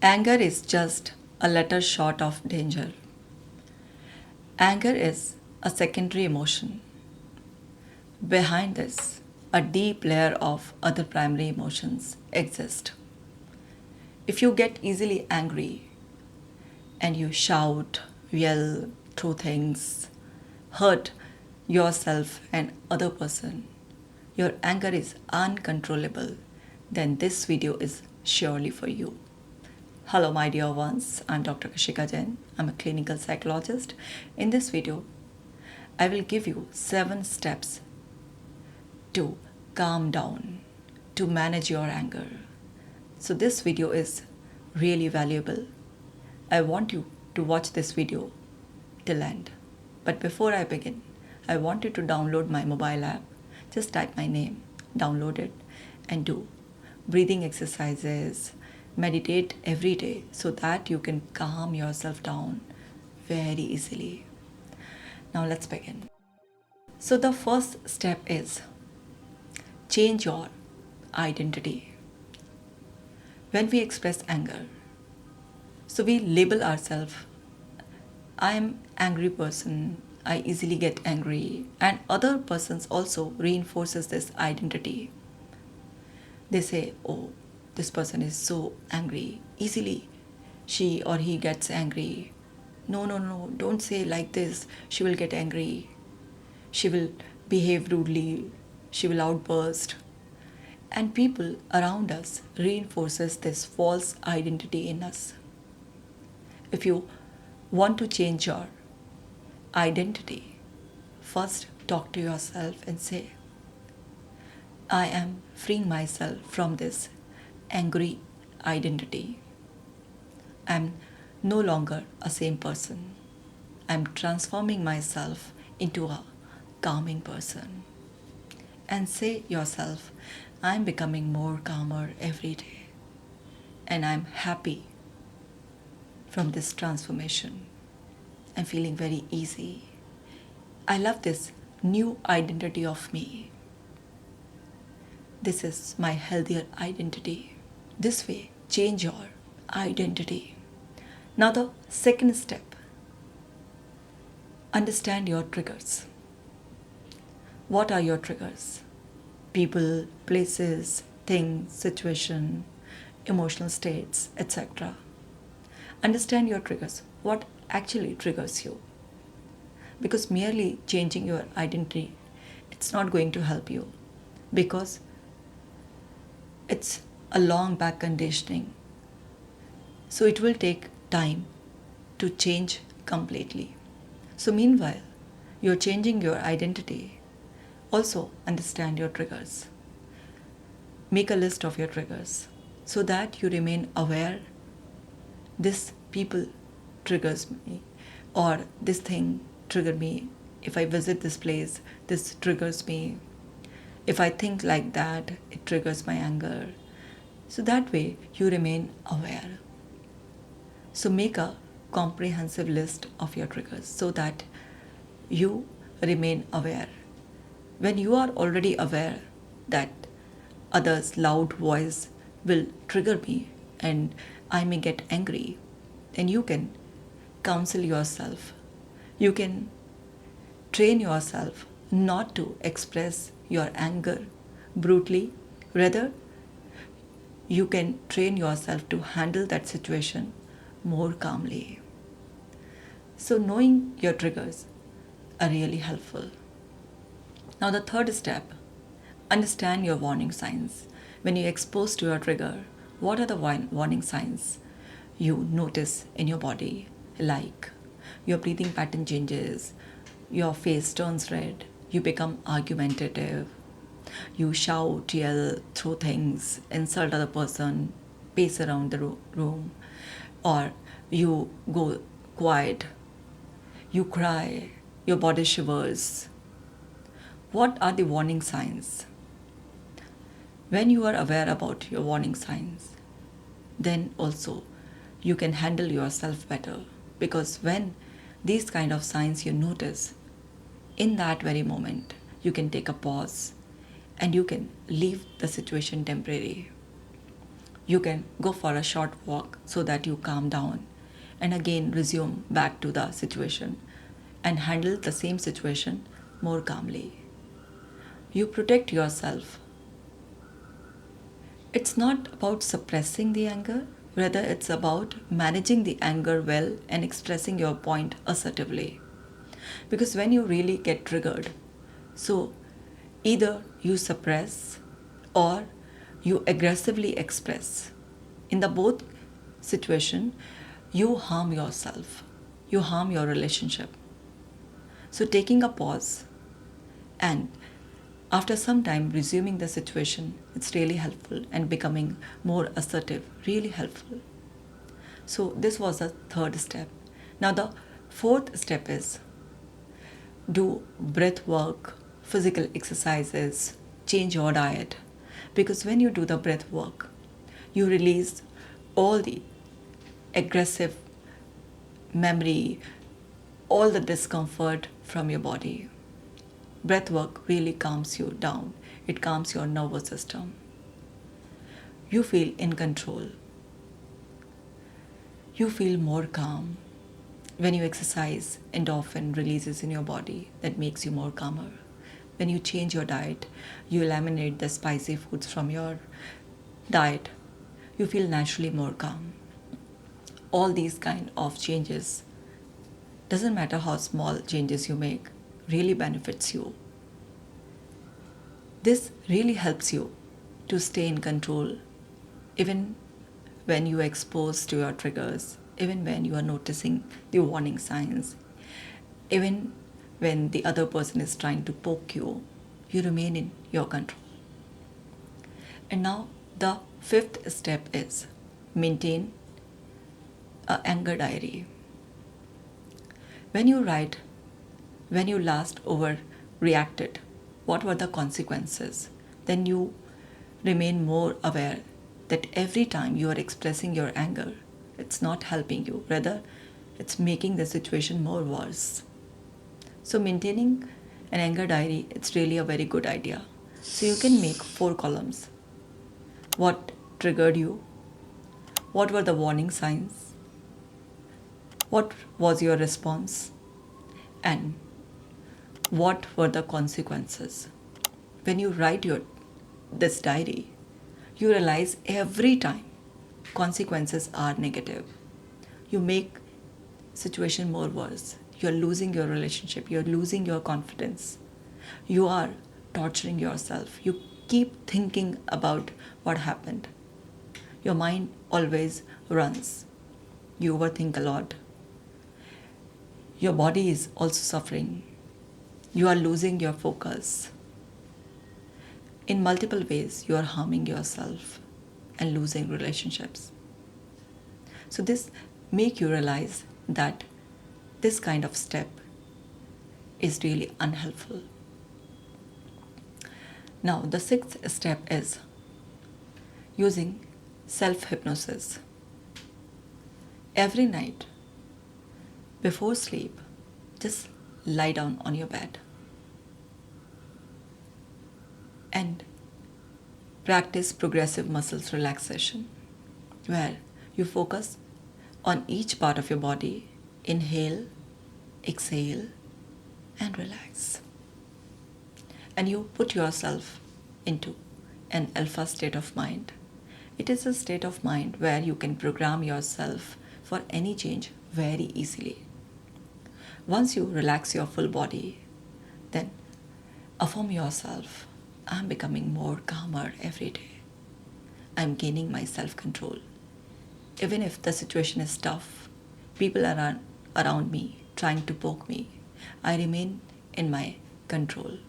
Anger is just a letter short of danger. Anger is a secondary emotion. Behind this, a deep layer of other primary emotions exist. If you get easily angry and you shout, yell, throw things, hurt yourself and other person, your anger is uncontrollable, then this video is surely for you. Hello my dear ones, I'm Dr. Kashika Jain. I'm a clinical psychologist. In this video, I will give you 7 steps to calm down, to manage your anger. So this video is really valuable. I want you to watch this video till end. But before I begin, I want you to download my mobile app. Just type my name, download it, and do breathing exercises, meditate every day so that you can calm yourself down very easily. Now let's begin. So the first step is change your identity. When we express anger, so we label ourselves, I am angry person, I easily get angry, and other persons also reinforces this identity. They say, oh, this person is so angry, easily she or he gets angry. No, don't say like this, she will get angry, she will behave rudely, she will outburst. And people around us reinforces this false identity in us. If you want to change your identity, first talk to yourself and say, I am freeing myself from this angry identity. I am no longer a same person. I am transforming myself into a calming person. And say yourself, I am becoming more calmer every day. And I am happy from this transformation. I'm feeling very easy. I love this new identity of me. This is my healthier identity. This way, change your identity. Now the second step, understand your triggers. What are your triggers? People, places, things, situation, emotional states, etc. Understand your triggers. What actually triggers you? Because merely changing your identity, it's not going to help you, because it's a long back conditioning. So it will take time to change completely. So meanwhile, you're changing your identity. Also understand your triggers. Make a list of your triggers so that you remain aware, this people triggers me, or this thing trigger me. If I visit this place, this triggers me. If I think like that, it triggers my anger. So that way you remain aware. So make a comprehensive list of your triggers so that you remain aware. When you are already aware that others' loud voice will trigger me and I may get angry, then you can counsel yourself. You can train yourself not to express your anger brutally. Rather, you can train yourself to handle that situation more calmly. So knowing your triggers are really helpful. Now the third step, understand your warning signs. When you're exposed to your trigger, what are the warning signs you notice in your body? Like your breathing pattern changes, your face turns red, you become argumentative, you shout, yell, throw things, insult other person, pace around the room, or you go quiet, you cry, your body shivers. What are the warning signs? When you are aware about your warning signs, then also you can handle yourself better. Because when these kind of signs you notice, in that very moment, you can take a pause and you can leave the situation temporary. You can go for a short walk so that you calm down and again resume back to the situation and handle the same situation more calmly. You protect yourself. It's not about suppressing the anger, rather, it's about managing the anger well and expressing your point assertively. Because when you really get triggered, so either you suppress or you aggressively express. In the both situation, you harm yourself, you harm your relationship. So taking a pause and after some time resuming the situation, it's really helpful, and becoming more assertive, really helpful. So this was the third step. Now the fourth step is do breath work, physical exercises, change your diet. Because when you do the breath work, you release all the aggressive memory, all the discomfort from your body. Breath work really calms you down, it calms your nervous system. You feel in control, you feel more calm. When you exercise, endorphin releases in your body that makes you more calmer. When you change your diet, you eliminate the spicy foods from your diet, you feel naturally more calm. All these kind of changes, doesn't matter how small changes you make, really benefits you. This really helps you to stay in control even when you are exposed to your triggers, even when you are noticing the warning signs, even when the other person is trying to poke you, you remain in your control. And now the fifth step is maintain an anger diary. When you write, when you last overreacted, what were the consequences? Then you remain more aware that every time you are expressing your anger, it's not helping you, rather, it's making the situation more worse. So, maintaining an anger diary, it's really a very good idea. So, you can make 4 columns. What triggered you? What were the warning signs? What was your response? And what were the consequences? When you write this diary, you realize every time consequences are negative. You make situation more worse. You are losing your relationship. You are losing your confidence. You are torturing yourself. You keep thinking about what happened. Your mind always runs. You overthink a lot. Your body is also suffering. You are losing your focus. In multiple ways, you are harming yourself and losing relationships. So this make you realize that this kind of step is really unhelpful. Now the sixth step is using self hypnosis. Every night before sleep, just lie down on your bed and practice progressive muscles relaxation, where you focus on each part of your body. Inhale, exhale, and relax. And you put yourself into an alpha state of mind. It is a state of mind where you can program yourself for any change very easily. Once you relax your full body, then affirm yourself, I'm becoming more calmer every day. I'm gaining my self-control. Even if the situation is tough, people are around me trying to poke me, I remain in my control.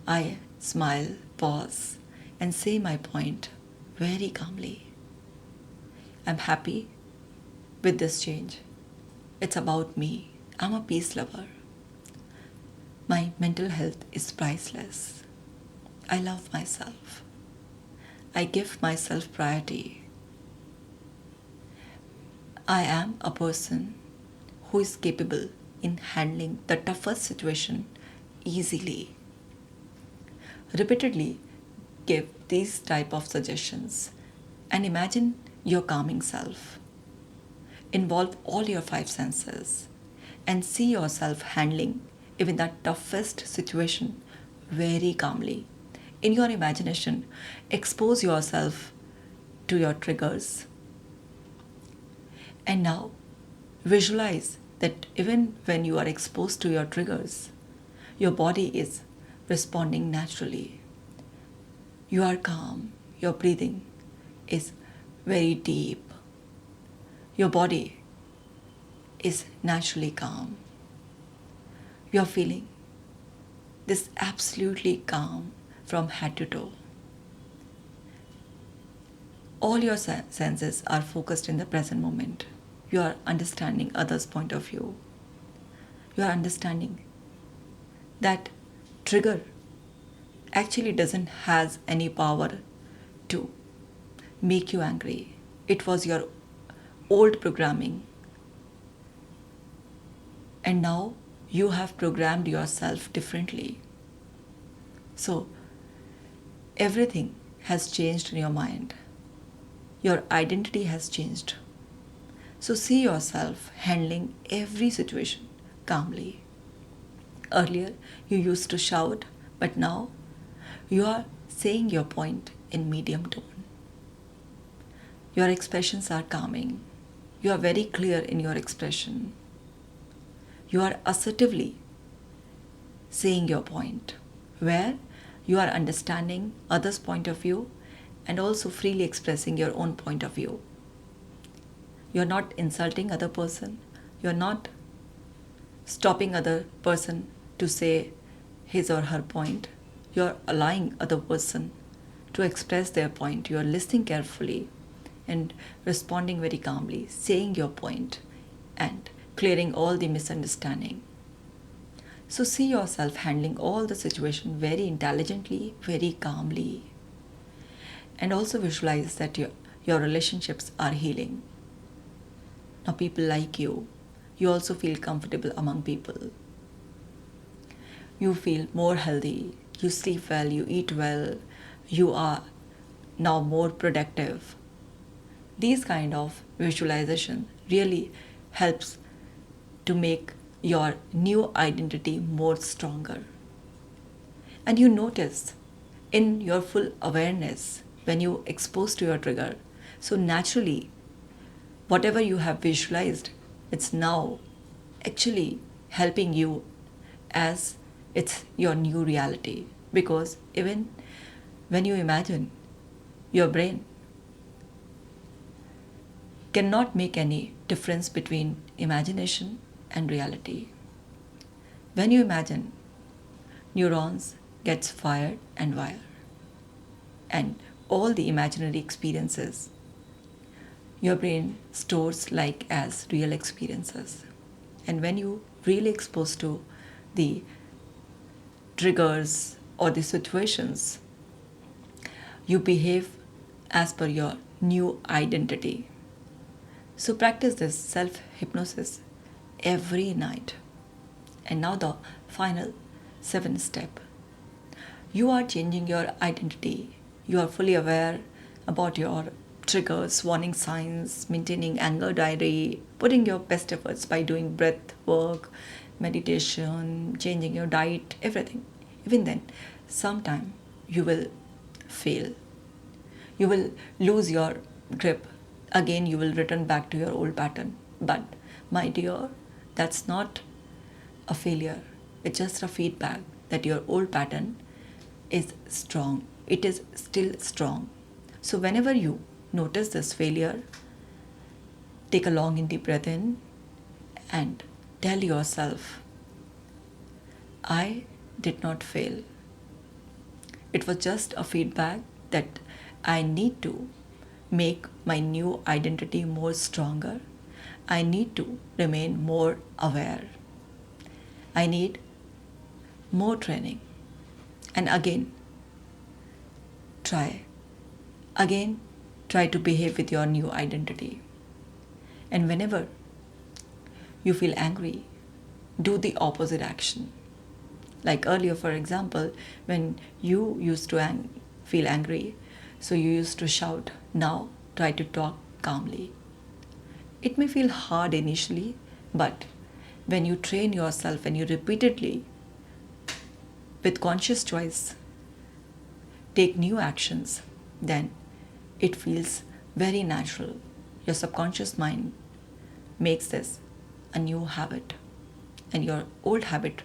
I smile, pause, and say my point very calmly. I'm happy with this change. It's about me. I'm a peace lover. My mental health is priceless. I love myself. I give myself priority. I am a person who is capable in handling the toughest situation easily. Repeatedly give these type of suggestions and imagine your calming self. Involve all your five senses and see yourself handling even the toughest situation very calmly. In your imagination, expose yourself to your triggers. And now, visualize that even when you are exposed to your triggers, your body is responding naturally. You are calm, your breathing is very deep, your body is naturally calm. You are feeling this absolutely calm from head to toe. All your senses are focused in the present moment. You are understanding others' point of view. You are understanding that trigger actually doesn't has any power to make you angry. It was your old programming. And now you have programmed yourself differently. So everything has changed in your mind. Your identity has changed. So see yourself handling every situation calmly. Earlier, you used to shout, but now you are saying your point in medium tone. Your expressions are calming. You are very clear in your expression. You are assertively saying your point, where you are understanding others' point of view and also freely expressing your own point of view. You are not insulting other person. You are not stopping other person to say his or her point. You are allowing other person to express their point. You are listening carefully and responding very calmly, saying your point and clearing all the misunderstanding. So see yourself handling all the situation very intelligently, very calmly. And also visualize that your relationships are healing. Now people like you. You also feel comfortable among people. You feel more healthy. You sleep well, you eat well. You are now more productive. These kind of visualization really helps to make your new identity more stronger. And you notice in your full awareness when you expose to your trigger. So naturally, whatever you have visualized, it's now actually helping you as it's your new reality. Because even when you imagine, your brain cannot make any difference between imagination and reality. When you imagine, neurons gets fired and wired, and all the imaginary experiences your brain stores like as real experiences. And when you really expose to the triggers or the situations, you behave as per your new identity. So practice this self hypnosis every night. And now the final 7th step. You are changing your identity. You are fully aware about your triggers, warning signs, maintaining anger diary, putting your best efforts by doing breath work, meditation, changing your diet, everything. Even then, sometime you will fail. You will lose your grip. Again, you will return back to your old pattern. But, my dear, that's not a failure. It's just a feedback that your old pattern is strong. It is still strong. So, whenever you notice this failure, take a long and deep breath in and tell yourself, I did not fail. It was just a feedback that I need to make my new identity more stronger. I need to remain more aware. I need more training. And again, try to behave with your new identity. And whenever you feel angry, do the opposite action. Like earlier, for example, when you used to feel angry, so you used to shout. Now try to talk calmly. It may feel hard initially, but when you train yourself and you repeatedly, with conscious choice, take new actions, then it feels very natural. Your subconscious mind makes this a new habit, and your old habit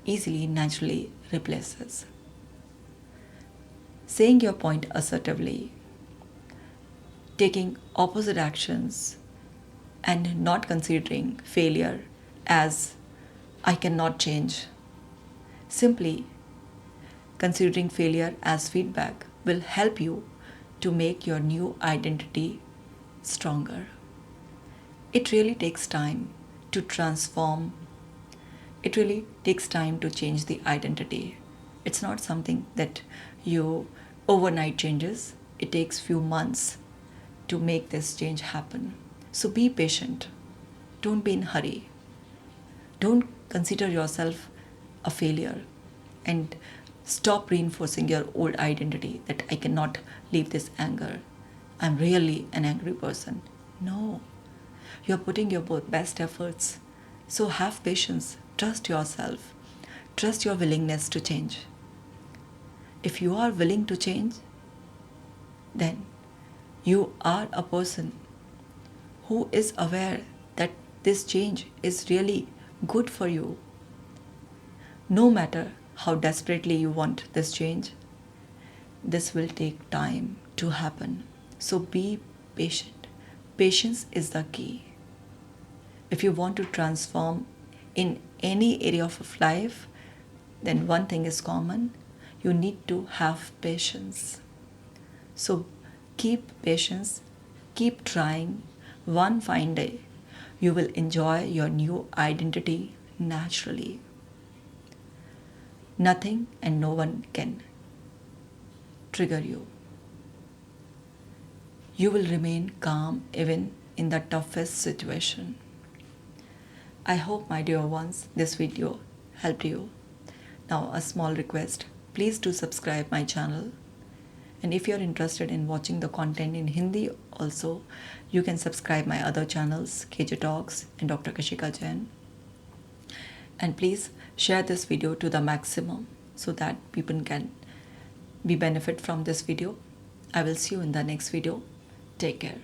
easily, naturally replaces. Saying your point assertively, taking opposite actions, and not considering failure as I cannot change. Simply considering failure as feedback will help you to make your new identity stronger. It really takes time to transform. It really takes time to change the identity. It's not something that you overnight changes. It takes few months to make this change happen. So be patient. Don't be in hurry. Don't consider yourself a failure and stop reinforcing your old identity that I cannot leave this anger. I'm really an angry person. No, you're putting your best efforts. So have patience, trust yourself, trust your willingness to change. If you are willing to change, then you are a person who is aware that this change is really good for you. No matter how desperately you want this change, this will take time to happen. So be patient. Patience is the key. If you want to transform in any area of life, then one thing is common. You need to have patience. So keep patience, keep trying. One fine day, you will enjoy your new identity naturally. Nothing and no one can trigger you. You will remain calm even in the toughest situation. I hope, my dear ones, this video helped you. Now, a small request. Please do subscribe my channel. And if you're interested in watching the content in Hindi also, you can subscribe my other channels, KJ Talks and Dr. Kashika Jain. And please share this video to the maximum so that people can be benefit from this video. I will see you in the next video. Take care.